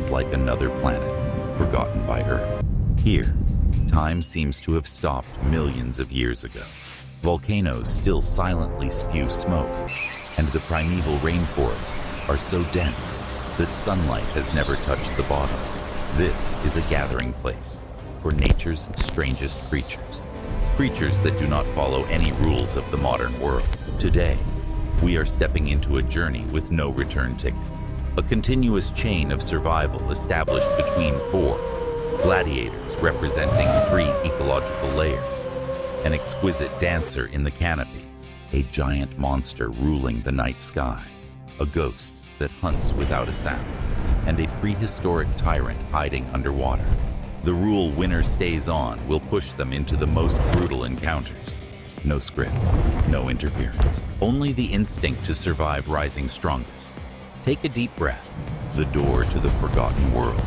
is like another planet, forgotten by Earth. Here, time seems to have stopped millions of years ago. Volcanoes still silently spew smoke, and the primeval rainforests are so dense that sunlight has never touched the bottom. This is a gathering place for nature's strangest creatures. Creatures that do not follow any rules of the modern world. Today, we are stepping into a journey with no return ticket. A continuous chain of survival established between four gladiators representing three ecological layers, an exquisite dancer in the canopy, a giant monster ruling the night sky, a ghost that hunts without a sound, and a prehistoric tyrant hiding underwater. The rule "winner stays on" will push them into the most brutal encounters. No script, no interference, only the instinct to survive rising strongest. Take a deep breath. The door to the forgotten world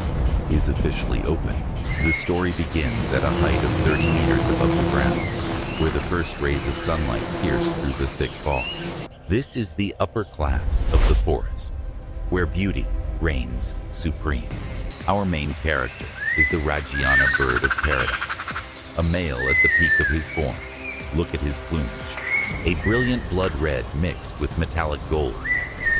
is officially open. The story begins at a height of 30 meters above the ground, where the first rays of sunlight pierce through the thick fog. This is the upper class of the forest, where beauty reigns supreme. Our main character is the Raggiana Bird of Paradise, a male at the peak of his form. Look at his plumage, a brilliant blood red mixed with metallic gold.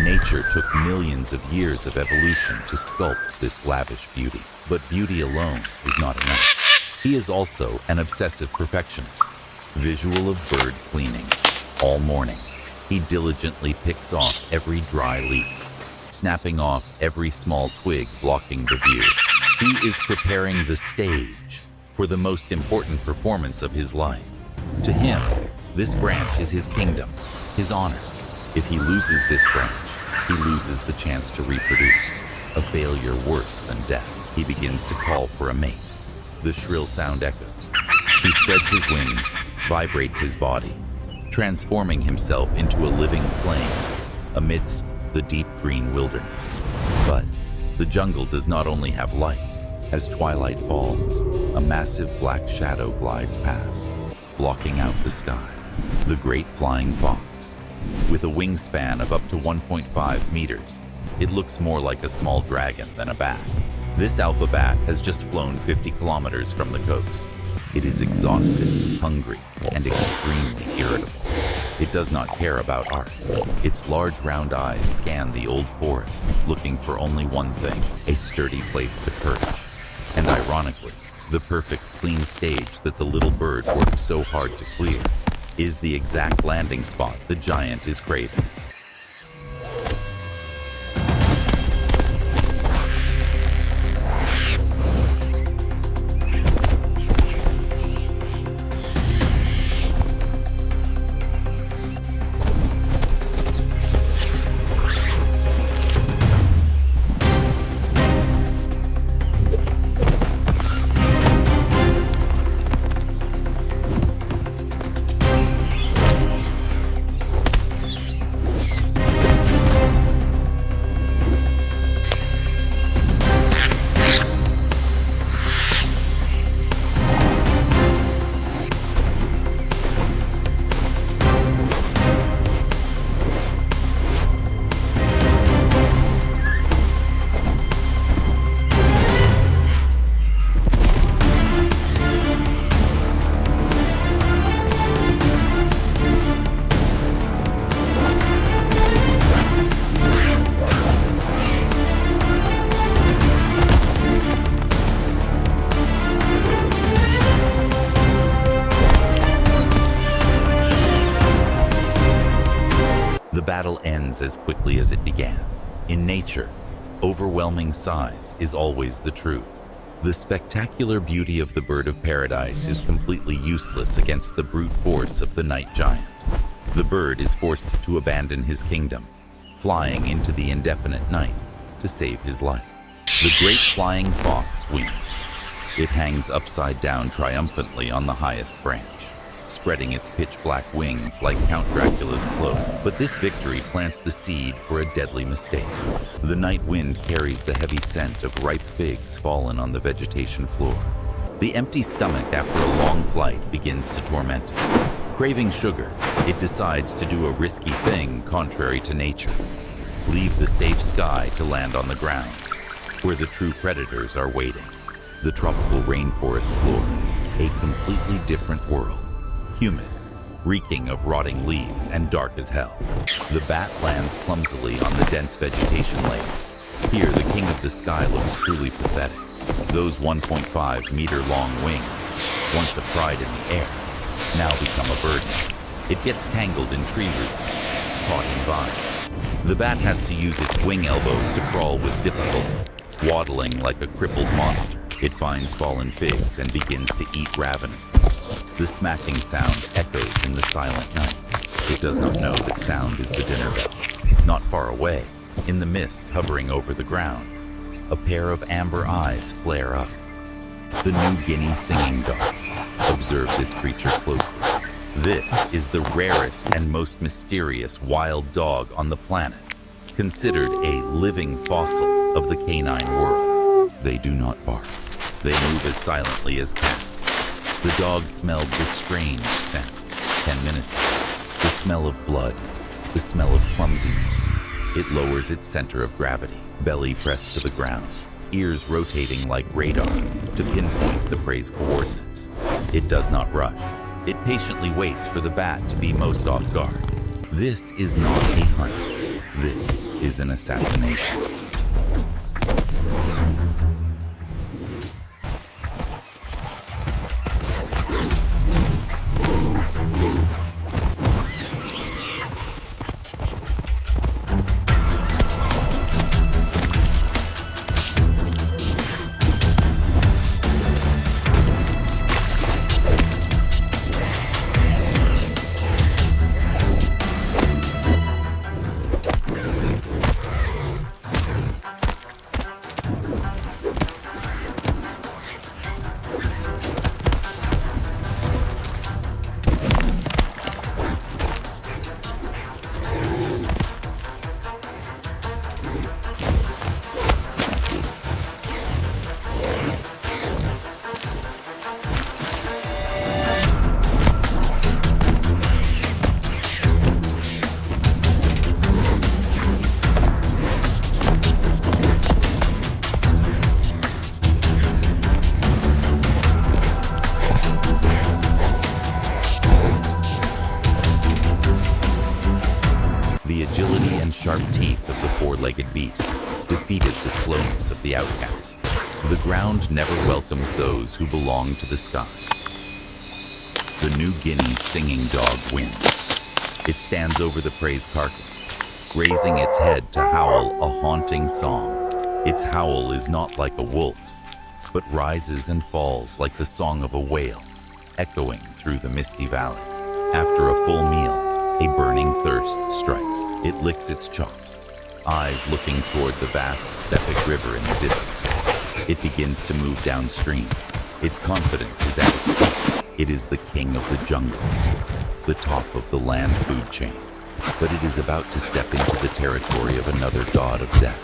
Nature took millions of years of evolution to sculpt this lavish beauty. But beauty alone is not enough. He is also an obsessive perfectionist. Visual of bird cleaning. All morning, he diligently picks off every dry leaf, snapping off every small twig blocking the view. He is preparing the stage for the most important performance of his life. To him, this branch is his kingdom, his honor. If he loses this branch, he loses the chance to reproduce. A failure worse than death. He begins to call for a mate. The shrill sound echoes. He spreads his wings, vibrates his body, transforming himself into a living flame amidst the deep green wilderness. But the jungle does not only have light. As twilight falls, a massive black shadow glides past, blocking out the sky. The great flying fox. With a wingspan of up to 1.5 meters, it looks more like a small dragon than a bat. This alpha bat has just flown 50 kilometers from the coast. It is exhausted, hungry, and extremely irritable. It does not care about art. Its large round eyes scan the old forest, looking for only one thing, a sturdy place to perch. And ironically, the perfect clean stage that the little bird worked so hard to clear is the exact landing spot the giant is craving. The battle ends as quickly as it began. In nature, overwhelming size is always the truth. The spectacular beauty of the bird of paradise is completely useless against the brute force of the night giant. The bird is forced to abandon his kingdom, flying into the indefinite night to save his life. The great flying fox wins. It hangs upside down triumphantly on the highest branch, spreading its pitch-black wings like Count Dracula's cloak. But this victory plants the seed for a deadly mistake. The night wind carries the heavy scent of ripe figs fallen on the vegetation floor. The empty stomach after a long flight begins to torment it. Craving sugar, it decides to do a risky thing contrary to nature. Leave the safe sky to land on the ground. where the true predators are waiting. The tropical rainforest floor, a completely different world. Humid, reeking of rotting leaves and dark as hell. The bat lands clumsily on the dense vegetation layer. Here, the king of the sky looks truly pathetic. Those 1.5-meter-long wings, once a pride in the air, now become a burden. It gets tangled in tree roots, caught in vines. The bat has to use its wing elbows to crawl with difficulty. Waddling like a crippled monster, it finds fallen figs and begins to eat ravenously. The smacking sound echoes in the silent night. It does not know that sound is the dinner bell. Not far away, in the mist hovering over the ground, a pair of amber eyes flare up. The new Guinea Singing Dog. Observe this creature closely. This is the rarest and most mysterious wild dog on the planet, considered a living fossil of the canine world. They do not bark. They move as silently as cats. The dog smelled this strange scent 10 minutes ago. The smell of blood, the smell of clumsiness. It lowers its center of gravity, belly pressed to the ground, ears rotating like radar to pinpoint the prey's coordinates. It does not rush. It patiently waits for the bat to be most off guard. This is not a hunt. This is an assassination. The agility and sharp teeth of the four-legged beast defeated the slowness of the outcast. The ground never welcomes those who belong to the sky. The new Guinea Singing Dog wins. It stands over the prey's carcass, raising its head to howl a haunting song. Its howl is not like a wolf's, but rises and falls like the song of a whale, echoing through the misty valley. After a full meal, a burning thirst strikes. It licks its chops, eyes looking toward the vast Sepik River in the distance. It begins to move downstream. Its confidence is at its peak. It is the king of the jungle, the top of the land food chain. But it is about to step into the territory of another god of death,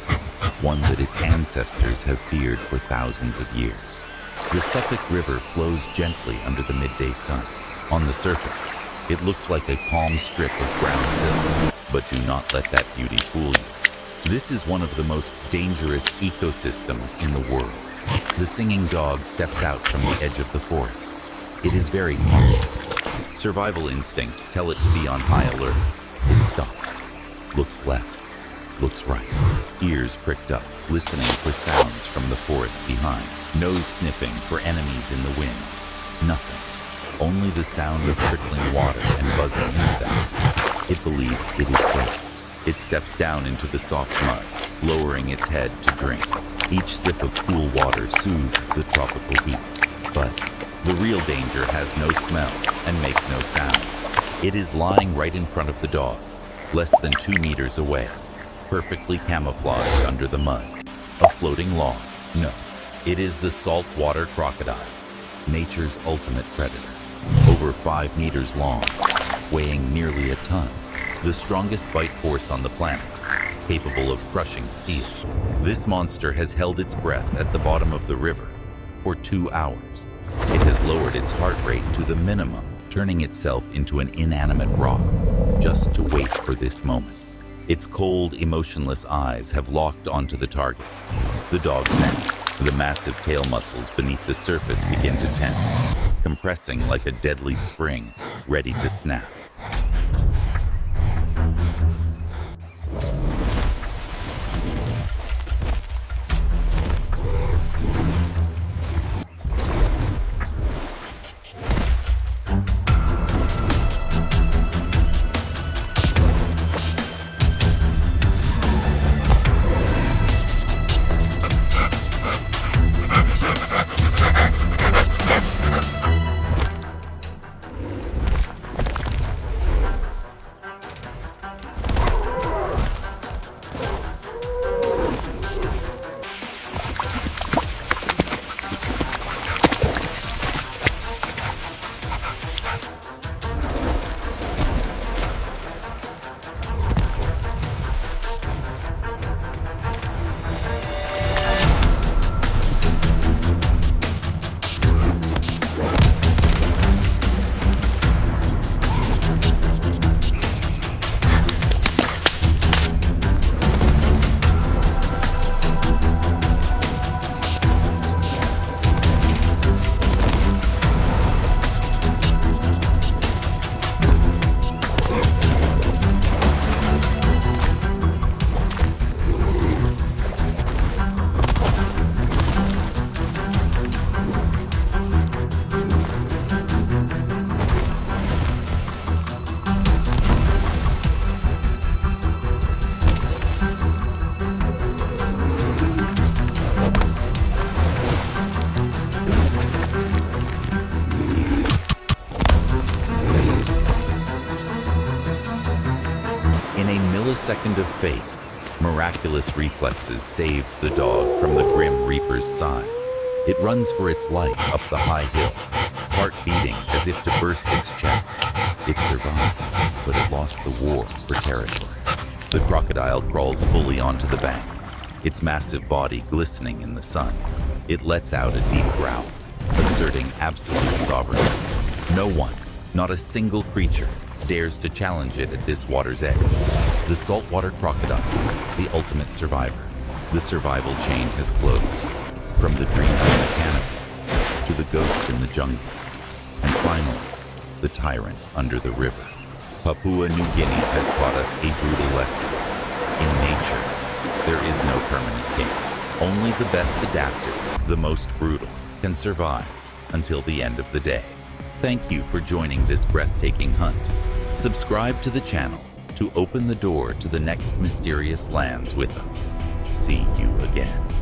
one that its ancestors have feared for thousands of years. The Sepik River flows gently under the midday sun. On the surface, it looks like a calm strip of brown silk, but do not let that beauty fool you. This is one of the most dangerous ecosystems in the world. The singing dog steps out from the edge of the forest. It is very cautious. Survival instincts tell it to be on high alert. It stops, looks left, looks right, ears pricked up, listening for sounds from the forest behind, nose sniffing for enemies in the wind. Nothing. Only the sound of trickling water and buzzing insects. It believes it is safe. It steps down into the soft mud, lowering its head to drink. Each sip of cool water soothes the tropical heat. But the real danger has no smell and makes no sound. It is lying right in front of the dog, less than 2 meters away, perfectly camouflaged under the mud. A floating log. No, it is the saltwater crocodile, nature's ultimate predator. Over 5 meters long, weighing nearly a ton, the strongest bite force on the planet, capable of crushing steel. This monster has held its breath at the bottom of the river for 2 hours. It has lowered its heart rate to the minimum, turning itself into an inanimate rock, just to wait for this moment. Its cold, emotionless eyes have locked onto the target. The dog's neck, the massive tail muscles beneath the surface begin to tense, compressing like a deadly spring, ready to snap. Millisecond of fate, miraculous reflexes saved the dog from the grim reaper's side. It runs for its life up the high hill, heart beating as if to burst its chest. It survived, but it lost the war for territory. The crocodile crawls fully onto the bank, its massive body glistening in the sun. It lets out a deep growl, asserting absolute sovereignty. No one, not a single creature, dares to challenge it at this water's edge. The saltwater crocodile, the ultimate survivor. The survival chain has closed, from the dream in the canopy to the ghost in the jungle, and finally, the tyrant under the river. Papua New Guinea has taught us a brutal lesson. In nature, there is no permanent king. Only the best adapted, the most brutal, can survive until the end of the day. Thank you for joining this breathtaking hunt. Subscribe to the channel to open the door to the next mysterious lands with us. See you again.